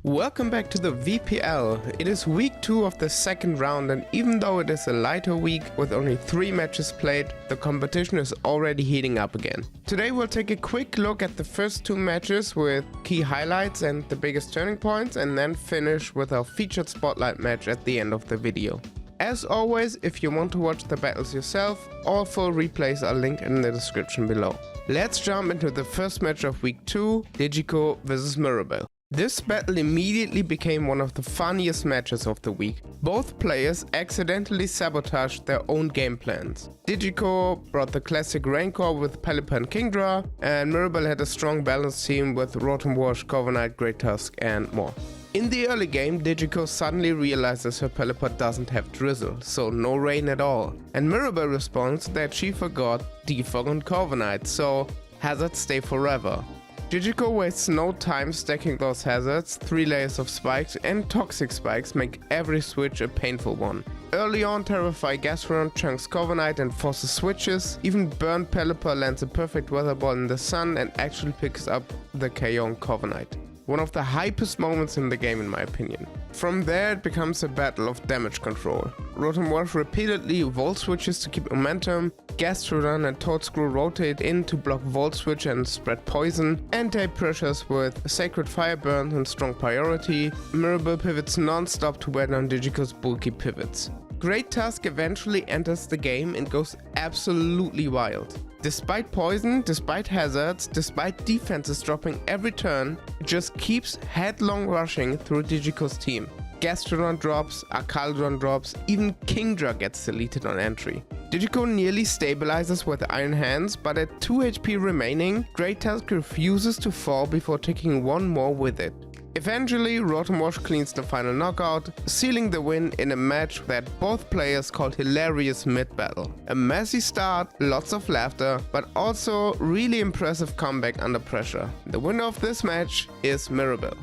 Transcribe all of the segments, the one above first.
Welcome back to the VPL. It is week 2 of the second round, and even though it is a lighter week with only 3 matches played, the competition is already heating up again. Today we'll take a quick look at the first 2 matches with key highlights and the biggest turning points, and then finish with our featured spotlight match at the end of the video. As always, if you want to watch the battles yourself, all full replays are linked in the description below. Let's jump into the first match of week 2, Digico vs Mirabel. This battle immediately became one of the funniest matches of the week. Both players accidentally sabotaged their own game plans. Digico brought the classic Rancor with Pelipper and Kingdra, and Mirabel had a strong balanced team with Rotom Wash, Corviknight, Great Tusk and more. In the early game, Digico suddenly realizes her Pelipper doesn't have Drizzle, so no rain at all. And Mirabel responds that she forgot Defog on Corviknight, so hazards stay forever. Digico wastes no time stacking those hazards, 3 layers of spikes and toxic spikes make every switch a painful one. Early on, Terrify Gastrodon chunks Corviknight and forces switches, even Burnt Pelipper lands a perfect Weather Ball in the sun and actually picks up the KO on Corviknight. One of the hypest moments in the game in my opinion. From there it becomes a battle of damage control. Rotom Wash repeatedly Volt switches to keep momentum, Gastrodon and Toadscrew rotate in to block Volt switch and spread poison, anti-pressures with Sacred Fire Burn and strong priority, Mirabel pivots non-stop to wear down Digico's bulky pivots. Great Tusk eventually enters the game and goes absolutely wild. Despite poison, despite hazards, despite defenses dropping every turn, it just keeps headlong rushing through Digico's team. Gastrodon drops, Arcaldron drops, even Kingdra gets deleted on entry. Digico nearly stabilizes with Iron Hands, but at 2 HP remaining, Great Tusk refuses to fall before taking one more with it. Eventually, Rotom Wash cleans the final knockout, sealing the win in a match that both players called hilarious mid-battle. A messy start, lots of laughter, but also really impressive comeback under pressure. The winner of this match is Mirabel.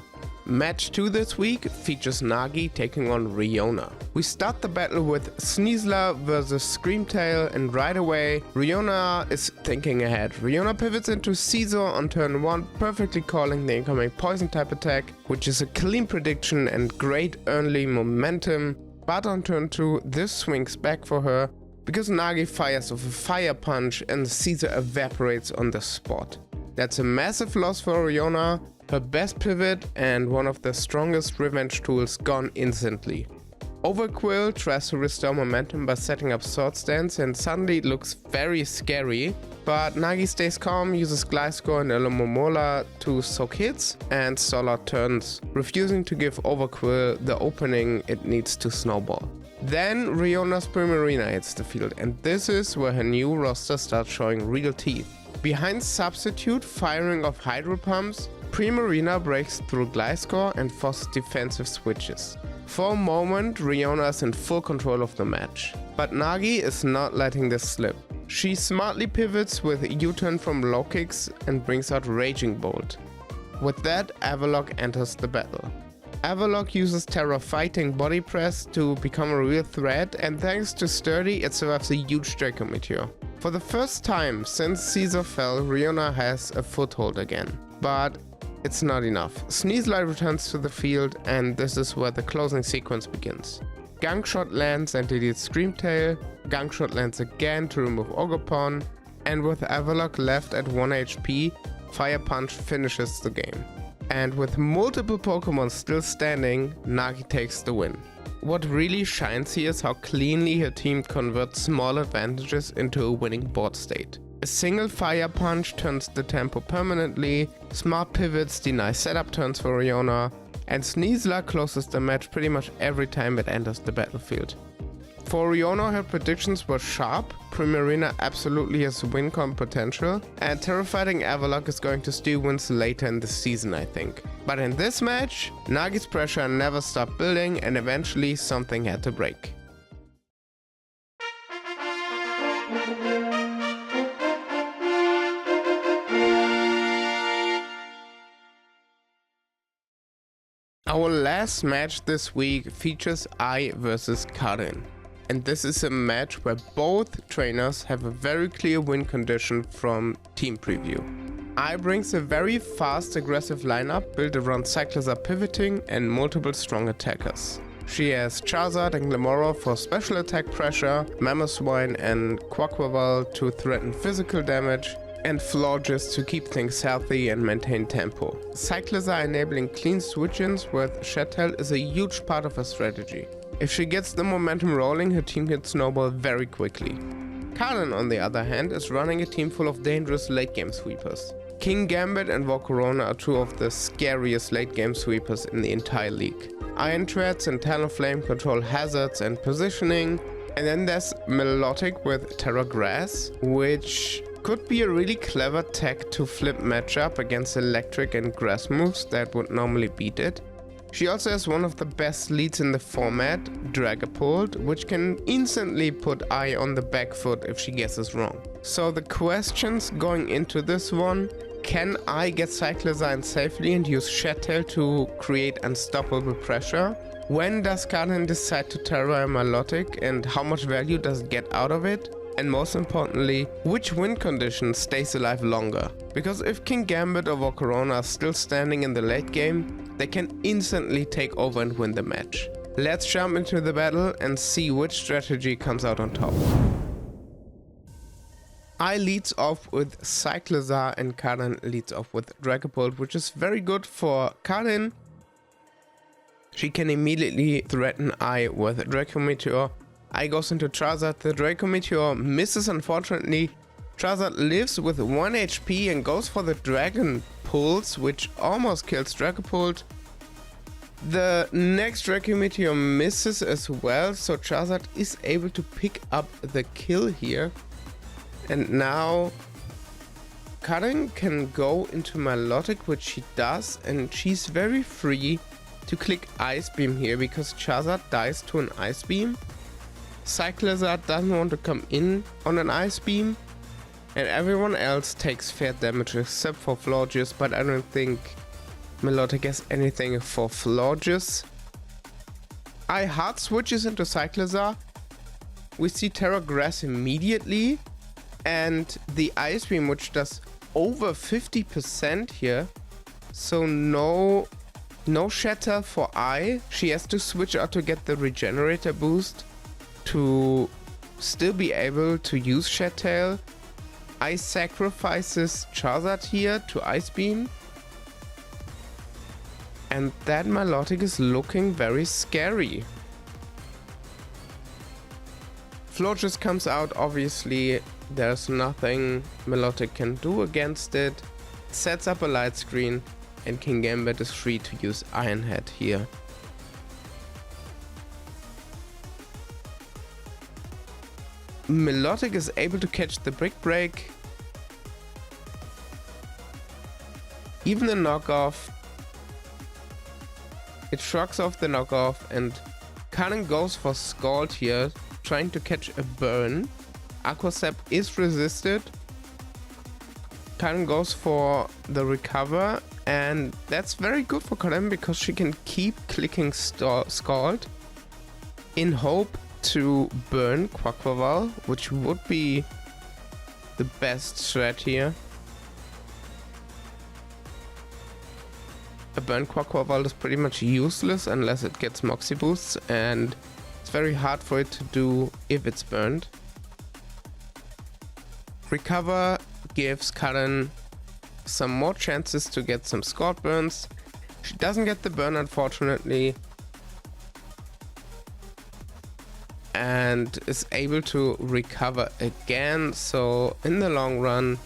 Match 2 this week features Nagi taking on Riona. We start the battle with Sneasler vs Screamtail, and right away Riona is thinking ahead. Riona pivots into Caesar on turn 1, perfectly calling the incoming poison type attack, which is a clean prediction and great early momentum, but on turn 2 this swings back for her because Nagi fires with a fire punch and Caesar evaporates on the spot. That's a massive loss for Riona. Her best pivot and one of the strongest revenge tools gone instantly. Overquill tries to restore momentum by setting up Sword Stance and suddenly it looks very scary, but Nagi stays calm, uses Gliscor and Alomomola to soak hits and stall out turns, refusing to give Overquill the opening it needs to snowball. Then Riona's Primarina hits the field, and this is where her new roster starts showing real teeth. Behind substitute firing of Hydro Pumps, Primarina breaks through Gliscor and forces defensive switches. For a moment, Riona is in full control of the match. But Nagi is not letting this slip. She smartly pivots with U-turn from low kicks and brings out Raging Bolt. With that, Avalok enters the battle. Avalok uses Terra Fighting Body Press to become a real threat, and thanks to Sturdy it survives a huge Draco Meteor. For the first time since Caesar fell, Riona has a foothold again. But it's not enough. Sneasler returns to the field, and this is where the closing sequence begins. Gunk Shot lands and deletes Screamtail, Gunk Shot lands again to remove Ogerpon, and with Avalok left at 1 HP, Fire Punch finishes the game. And with multiple Pokemon still standing, Nagi takes the win. What really shines here is how cleanly her team converts small advantages into a winning board state. A single Fire Punch turns the tempo permanently, smart pivots deny setup turns for Riona, and Sneasler closes the match pretty much every time it enters the battlefield. For Riona, her predictions were sharp, Primarina absolutely has win-con potential, and Terrifying Avalok is going to steal wins later in the season, I think. But in this match, Nagi's pressure never stopped building and eventually something had to break. Our last match this week features I vs Karin. And this is a match where both trainers have a very clear win condition from team preview. I brings a very fast aggressive lineup built around Cyclops pivoting and multiple strong attackers. She has Charizard and Glimmora for special attack pressure, Mamoswine and Quaquaval to threaten physical damage, and Florges to keep things healthy and maintain tempo. Cyclops enabling clean switch-ins with Shatel is a huge part of her strategy. If she gets the momentum rolling, her team can snowball very quickly. Karen, on the other hand, is running a team full of dangerous late-game sweepers. King Gambit and Volcarona are two of the scariest late-game sweepers in the entire league. Iron Treads and Talonflame control hazards and positioning, and then there's Melodic with Terra Grass, which could be a really clever tech to flip matchup against electric and grass moves that would normally beat it. She also has one of the best leads in the format, Dragapult, which can instantly put Eye on the back foot if she guesses wrong. So the questions going into this one: can I get Cyclozine safely and use Shatel to create unstoppable pressure? When does Karen decide to Terra Melodic and how much value does it get out of it? And most importantly, which win condition stays alive longer? Because if King Gambit or Volcarona are still standing in the late game, they can instantly take over and win the match. Let's jump into the battle and see which strategy comes out on top. I leads off with Cyclozar and Karen leads off with Dragapult, which is very good for Karen. She can immediately threaten I with Draco Meteor. I goes into Charizard, the Draco Meteor misses unfortunately. Charizard lives with 1 HP and goes for the Dragon Pulse, which almost kills Dragapult. The next Draco Meteor misses as well, so Charizard is able to pick up the kill here. And now Karen can go into Melodic, which she does, and she's very free to click Ice Beam here because Charizard dies to an Ice Beam. Cyclozar doesn't want to come in on an Ice Beam, and everyone else takes fair damage except for Florges, but I don't think Melodic has anything for Florges. I hard switches into Cyclozar. We see Terra Grass immediately, and the Ice Beam, which does over 50% here, so no Shatter for I. She has to switch out to get the Regenerator boost to still be able to use Shattail. I sacrifices Charizard here to Ice Beam, and that Melodic is looking very scary. Florges comes out, obviously there's nothing Melodic can do against it. Sets up a light screen and King Gambit is free to use Iron Head here. Melodic is able to catch the Brick Break. Even the knockoff. It shrugs off the knockoff and Karen goes for Scald here, trying to catch a burn. Aqua Sap is resisted. Karen goes for the recover, and that's very good for Karen because she can keep clicking Scald in hope to burn Quaquaval, which would be the best strat here. A burn Quaquaval is pretty much useless unless it gets Moxie boosts, and it's very hard for it to do if it's burned. Recover gives Karen some more chances to get some Scald burns. She doesn't get the burn unfortunately, and is able to recover again. So in the long run,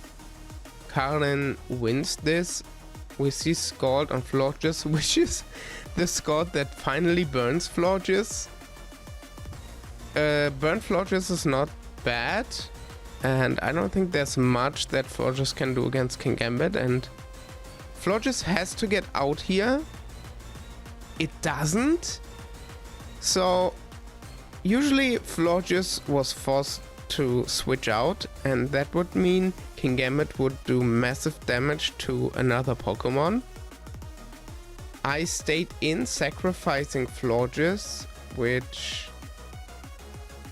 Karen wins this. We see Scald on Florges, which is the Scald that finally burns Florges. Burn Florges is not bad, and I don't think there's much that Florges can do against King Gambit, and Florges has to get out here. It doesn't. So usually Florges was forced to switch out, and that would mean King Gambit would do massive damage to another Pokemon. I stayed in, sacrificing Florges, which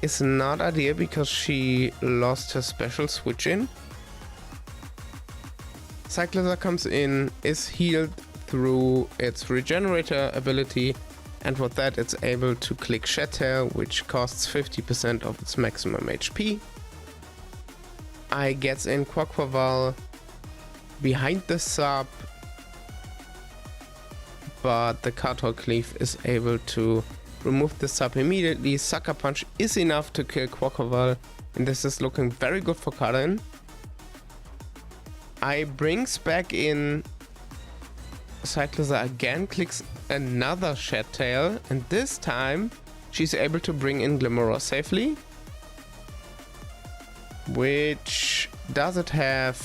is not ideal because she lost her special switch in. Cyclosa comes in, is healed through its regenerator ability, and with that it's able to click Shed Tail, which costs 50% of its maximum HP. I gets in Quaquaval behind the sub, but the Cartol Cleave is able to remove the sub immediately. Sucker Punch is enough to kill Quaquaval, and this is looking very good for Karin. I brings back in Cyclosa again, clicks another Shed Tail, and this time she's able to bring in Glimmora safely. Which does it have?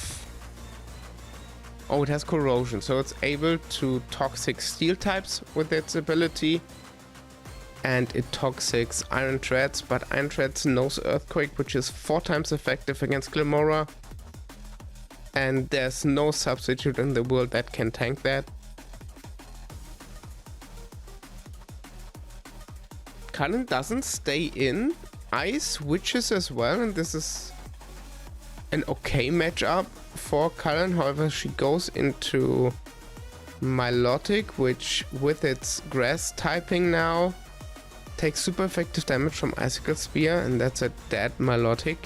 Oh, it has Corrosion, so it's able to toxic steel types with its ability. And it toxics Iron Treads, but Iron Treads knows Earthquake, which is 4 times effective against Glimmora. And there's no substitute in the world that can tank that. Karin doesn't stay in. Ice switches as well, and this is an okay matchup for Karin. However, she goes into Milotic, which with its grass typing now takes super effective damage from Icicle Spear, and that's a dead Milotic.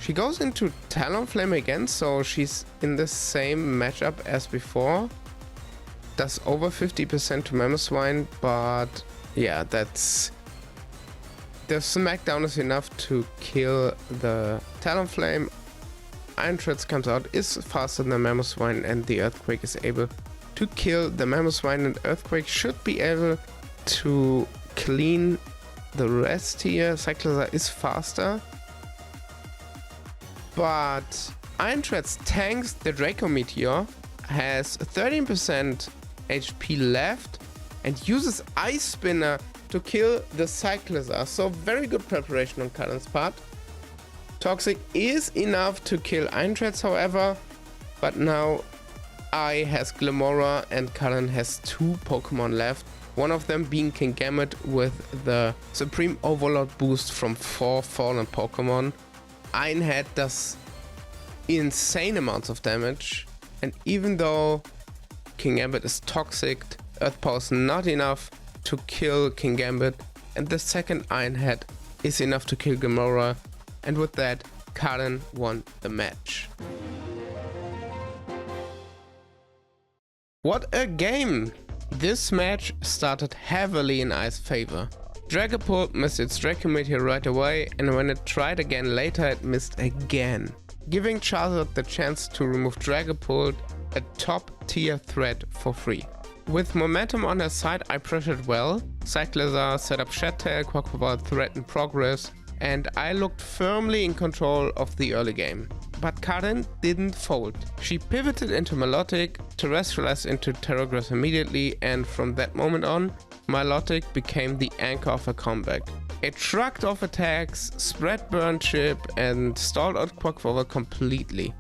She goes into Talonflame again, so she's in the same matchup as before. Does over 50% to Mamoswine, but yeah, that's... The smackdown is enough to kill the Talonflame. Iron Treads comes out, is faster than the Mamoswine, and the Earthquake is able to kill the Mamoswine, and Earthquake should be able to clean the rest here. Cyclosa is faster, but Iron Treads tanks the Draco Meteor, has 13% HP left, and uses Ice Spinner to kill the Cyclosa. So very good preparation on Karin's part. Toxic is enough to kill Iron Treads, however, but now I has Glimmora and Karin has 2 Pokemon left. One of them being Kingambit with the Supreme Overload boost from 4 fallen Pokemon. Iron Head does insane amounts of damage, and even though Kingambit is toxic, Earth Power is not enough to kill Kingambit, and the second Iron Head is enough to kill Glimmora, and with that Karin won the match. What a game! This match started heavily in Ice's favor. Dragapult missed its Draco Meteor right away, and when it tried again later it missed again, giving Charizard the chance to remove Dragapult, a top tier threat, for free. With momentum on her side, I pressured well. Cyclosa set up Shed Tail, Quaquaval threatened progress, and I looked firmly in control of the early game. But Karin didn't fold. She pivoted into Milotic, terrestrialized into Terragrass immediately, and from that moment on, Milotic became the anchor of her comeback. It shrugged off attacks, spread Burn Chip, and stalled out Quaquaval completely.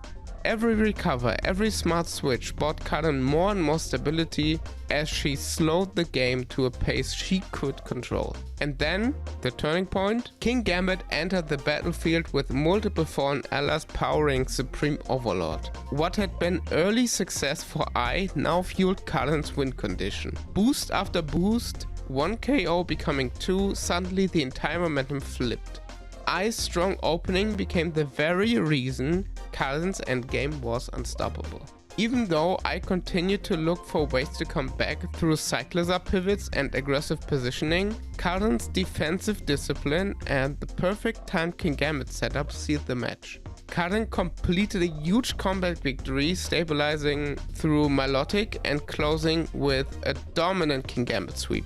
Every recover, every smart switch brought Karin more and more stability as she slowed the game to a pace she could control. And then, the turning point, Kingambit entered the battlefield with multiple fallen allies powering Supreme Overlord. What had been early success for I now fueled Karin's win condition. Boost after boost, 1 KO becoming 2, suddenly the entire momentum flipped. I's strong opening became the very reason Karin's endgame was unstoppable. Even though I continued to look for ways to come back through Cyclosa pivots and aggressive positioning, Karin's defensive discipline and the perfect timed Kingambit setup sealed the match. Karin completed a huge combat victory, stabilizing through Milotic and closing with a dominant Kingambit sweep.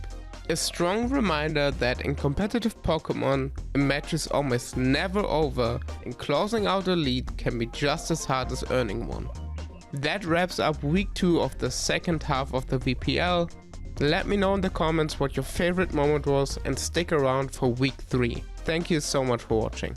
A strong reminder that in competitive Pokemon, a match is almost never over, and closing out a lead can be just as hard as earning one. That wraps up week 2 of the second half of the VPL. Let me know in the comments what your favorite moment was, and stick around for week 3. Thank you so much for watching.